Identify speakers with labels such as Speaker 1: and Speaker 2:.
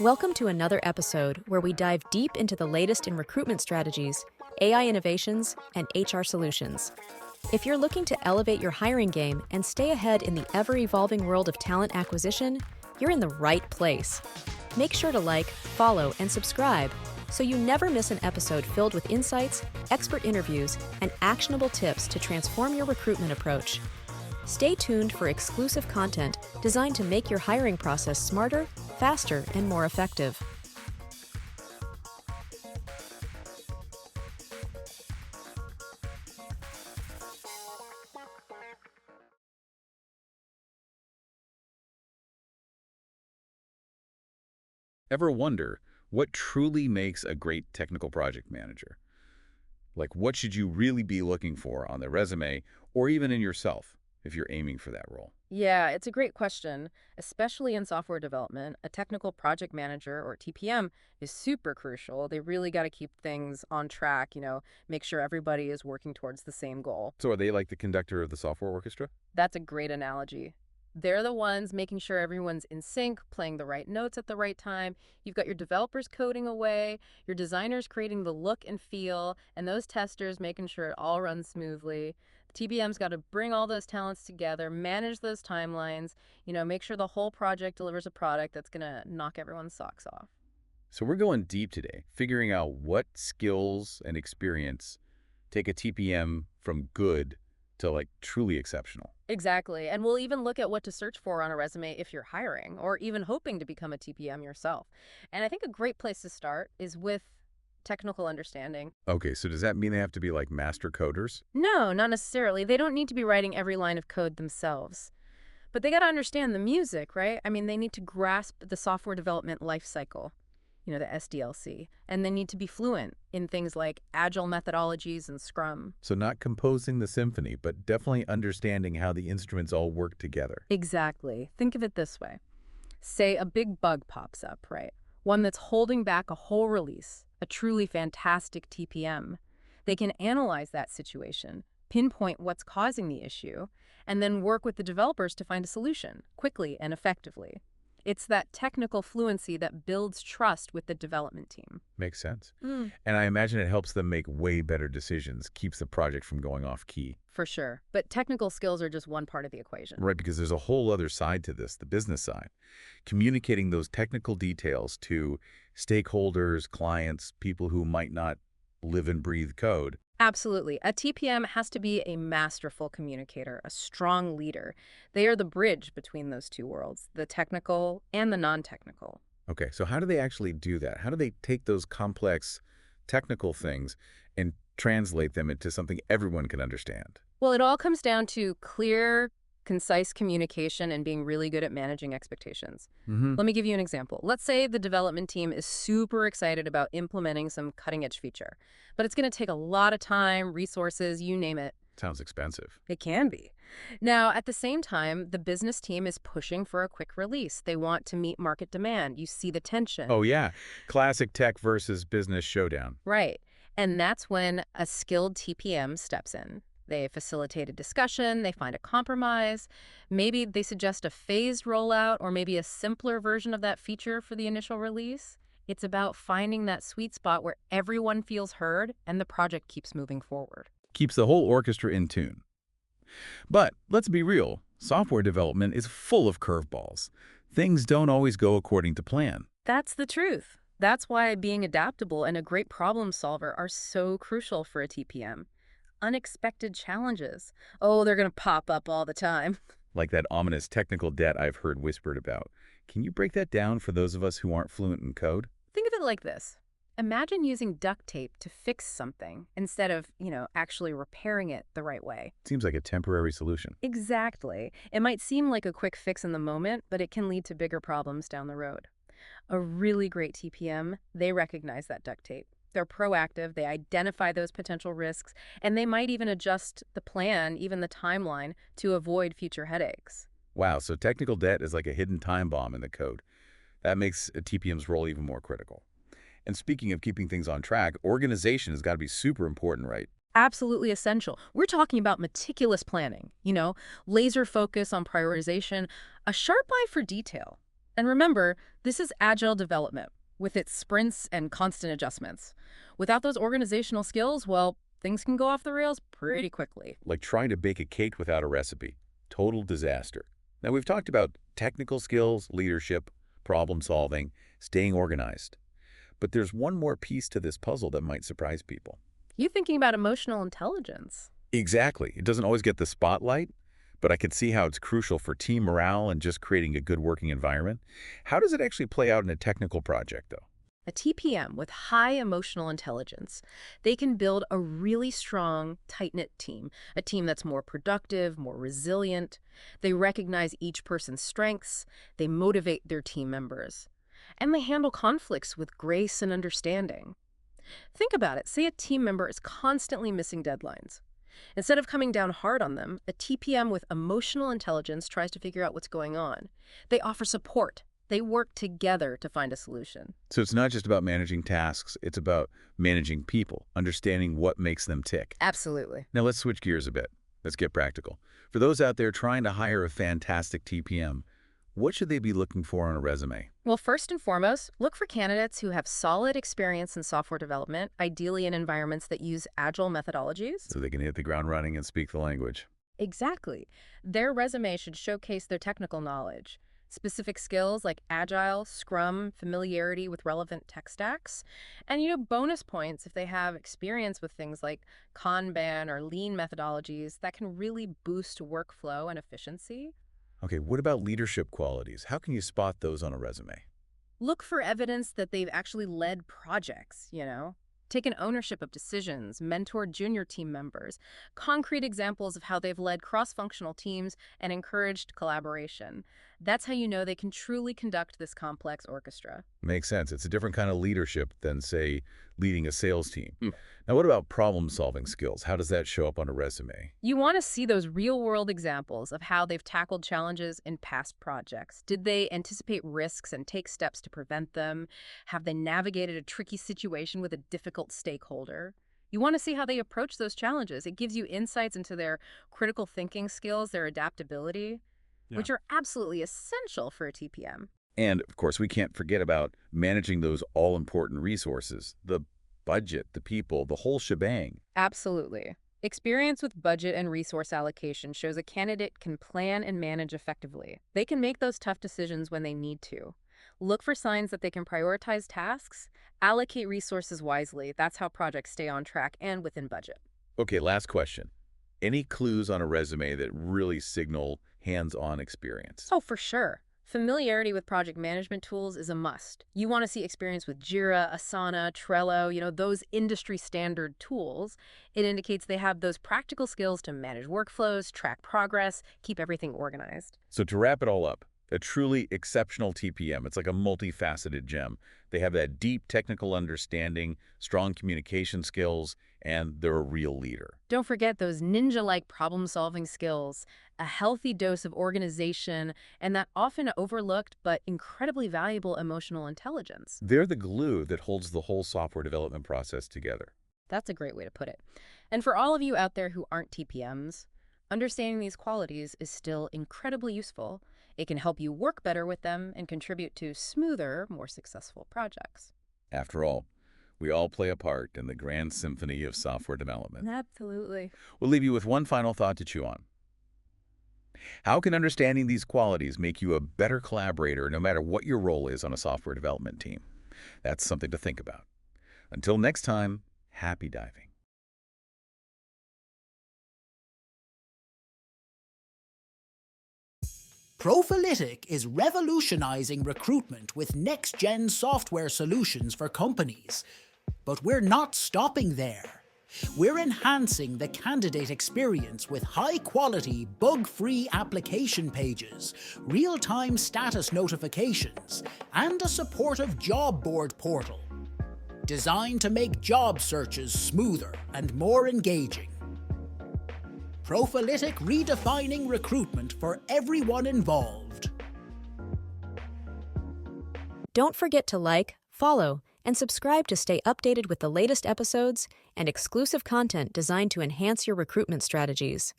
Speaker 1: Welcome to another episode where we dive deep into the latest in recruitment strategies, AI innovations, and HR solutions. If you're looking to elevate your hiring game and stay ahead in the ever-evolving world of talent acquisition, you're in the right place. Make sure to like, follow, and subscribe so you never miss an episode filled with insights, expert interviews, and actionable tips to transform your recruitment approach. Stay tuned for exclusive content designed to make your hiring process smarter, faster, and more effective.
Speaker 2: Ever wonder what truly makes a great technical project manager? Like, what should you really be looking for on the resume or even in yourself if you're aiming for that role?
Speaker 3: Yeah, it's a great question. Especially in software development, a technical project manager or TPM is super crucial. They really got to keep things on track, make sure everybody is working towards the same goal.
Speaker 2: So are they like the conductor of the software orchestra?
Speaker 3: That's a great analogy. They're the ones making sure everyone's in sync, playing the right notes at the right time. You've got your developers coding away, your designers creating the look and feel, and those testers making sure it all runs smoothly. The TBM's got to bring all those talents together, manage those timelines, make sure the whole project delivers a product that's going to knock everyone's socks off.
Speaker 2: So we're going deep today, figuring out what skills and experience take a TPM from good to like truly exceptional.
Speaker 3: Exactly. And we'll even look at what to search for on a resume if you're hiring or even hoping to become a TPM yourself. And I think a great place to start is with technical understanding.
Speaker 2: Okay, so does that mean they have to be like master coders?
Speaker 3: No, not necessarily. They don't need to be writing every line of code themselves. But they got to understand the music, right? I mean, they need to grasp the software development life cycle, the SDLC. And they need to be fluent in things like Agile methodologies and Scrum.
Speaker 2: So not composing the symphony, but definitely understanding how the instruments all work together.
Speaker 3: Exactly. Think of it this way. Say a big bug pops up, right? One that's holding back a whole release, a truly fantastic TPM. They can analyze that situation, pinpoint what's causing the issue, and then work with the developers to find a solution quickly and effectively. It's that technical fluency that builds trust with the development team.
Speaker 2: Makes sense.
Speaker 3: Mm.
Speaker 2: And I imagine it helps them make way better decisions, keeps the project from going off key.
Speaker 3: For sure. But technical skills are just one part of the equation.
Speaker 2: Right, because there's a whole other side to this, the business side. Communicating those technical details to stakeholders, clients, people who might not live and breathe code.
Speaker 3: Absolutely. A TPM has to be a masterful communicator, a strong leader. They are the bridge between those two worlds, the technical and the non-technical.
Speaker 2: Okay, so how do they actually do that? How do they take those complex technical things and translate them into something everyone can understand?
Speaker 3: Well, it all comes down to clear, concise communication and being really good at managing expectations. Let me give you an example. Let's say the development team is super excited about implementing some cutting-edge feature, but it's going to take a lot of time, resources, you name it.
Speaker 2: Sounds expensive.
Speaker 3: It can be. Now, at the same time, the business team is pushing for a quick release. They want to meet market demand. You see the tension.
Speaker 2: Oh, yeah. Classic tech versus business showdown.
Speaker 3: Right. And that's when a skilled TPM steps in. They facilitate a discussion, they find a compromise, maybe they suggest a phased rollout or maybe a simpler version of that feature for the initial release. It's about finding that sweet spot where everyone feels heard and the project keeps moving forward.
Speaker 2: Keeps the whole orchestra in tune. But let's be real, software development is full of curveballs. Things don't always go according to plan.
Speaker 3: That's the truth. That's why being adaptable and a great problem solver are so crucial for a TPM. Unexpected challenges. Oh, they're going to pop up all the time.
Speaker 2: Like that ominous technical debt I've heard whispered about. Can you break that down for those of us who aren't fluent in code?
Speaker 3: Think of it like this. Imagine using duct tape to fix something instead of, actually repairing it the right way.
Speaker 2: Seems like a temporary solution.
Speaker 3: Exactly. It might seem like a quick fix in the moment, but it can lead to bigger problems down the road. A really great TPM, they recognize that duct tape. They're proactive, they identify those potential risks, and they might even adjust the plan, even the timeline, to avoid future headaches.
Speaker 2: Wow, so technical debt is like a hidden time bomb in the code. That makes a TPM's role even more critical. And speaking of keeping things on track, organization has got to be super important, right?
Speaker 3: Absolutely essential. We're talking about meticulous planning, laser focus on prioritization, a sharp eye for detail. And remember, this is agile development with its sprints and constant adjustments. Without those organizational skills, well, things can go off the rails pretty quickly.
Speaker 2: Like trying to bake a cake without a recipe. Total disaster. Now, we've talked about technical skills, leadership, problem solving, staying organized. But there's one more piece to this puzzle that might surprise people.
Speaker 3: You thinking about emotional intelligence?
Speaker 2: Exactly. It doesn't always get the spotlight, but I can see how it's crucial for team morale and just creating a good working environment. How does it actually play out in a technical project, though?
Speaker 3: A TPM with high emotional intelligence, they can build a really strong, tight-knit team, a team that's more productive, more resilient. They recognize each person's strengths, they motivate their team members, and they handle conflicts with grace and understanding. Think about it. Say a team member is constantly missing deadlines. Instead of coming down hard on them, a TPM with emotional intelligence tries to figure out what's going on. They offer support. They work together to find a solution.
Speaker 2: So it's not just about managing tasks, it's about managing people, understanding what makes them tick.
Speaker 3: Absolutely.
Speaker 2: Now let's switch gears a bit. Let's get practical. For those out there trying to hire a fantastic TPM, what should they be looking for on a resume?
Speaker 3: Well, first and foremost, look for candidates who have solid experience in software development, ideally in environments that use agile methodologies.
Speaker 2: So they can hit the ground running and speak the language.
Speaker 3: Exactly. Their resume should showcase their technical knowledge, specific skills like Agile, Scrum, familiarity with relevant tech stacks, and, bonus points if they have experience with things like Kanban or lean methodologies that can really boost workflow and efficiency.
Speaker 2: Okay, what about leadership qualities? How can you spot those on a resume?
Speaker 3: Look for evidence that they've actually led projects. Taken ownership of decisions, mentored junior team members, concrete examples of how they've led cross-functional teams and encouraged collaboration. That's how you know they can truly conduct this complex orchestra.
Speaker 2: Makes sense. It's a different kind of leadership than, say, leading a sales team. Now, what about problem-solving skills? How does that show up on a resume?
Speaker 3: You want to see those real-world examples of how they've tackled challenges in past projects. Did they anticipate risks and take steps to prevent them? Have they navigated a tricky situation with a difficult stakeholder? You want to see how they approach those challenges. It gives you insights into their critical thinking skills, their adaptability, which are absolutely essential for a TPM.
Speaker 2: And, of course, we can't forget about managing those all-important resources, the budget, the people, the whole shebang.
Speaker 3: Absolutely. Experience with budget and resource allocation shows a candidate can plan and manage effectively. They can make those tough decisions when they need to. Look for signs that they can prioritize tasks, allocate resources wisely. That's how projects stay on track and within budget.
Speaker 2: Okay, last question. Any clues on a resume that really signal hands-on experience?
Speaker 3: Oh, for sure. Familiarity with project management tools is a must. You want to see experience with Jira, Asana, Trello, those industry standard tools. It indicates they have those practical skills to manage workflows, track progress, keep everything organized.
Speaker 2: So to wrap it all up, a truly exceptional TPM, it's like a multifaceted gem. They have that deep technical understanding, strong communication skills, and they're a real leader.
Speaker 3: Don't forget those ninja-like problem-solving skills, a healthy dose of organization, and that often overlooked but incredibly valuable emotional intelligence.
Speaker 2: They're the glue that holds the whole software development process together.
Speaker 3: That's a great way to put it. And for all of you out there who aren't TPMs, understanding these qualities is still incredibly useful. It can help you work better with them and contribute to smoother, more successful projects.
Speaker 2: After all, we all play a part in the grand symphony of software development.
Speaker 3: Absolutely.
Speaker 2: We'll leave you with one final thought to chew on. How can understanding these qualities make you a better collaborator no matter what your role is on a software development team? That's something to think about. Until next time, happy diving.
Speaker 4: Profilytic is revolutionizing recruitment with next-gen software solutions for companies. But we're not stopping there. We're enhancing the candidate experience with high-quality, bug-free application pages, real-time status notifications, and a supportive job board portal. Designed to make job searches smoother and more engaging. Profilytic redefining recruitment for everyone involved.
Speaker 1: Don't forget to like, follow, and subscribe to stay updated with the latest episodes and exclusive content designed to enhance your recruitment strategies.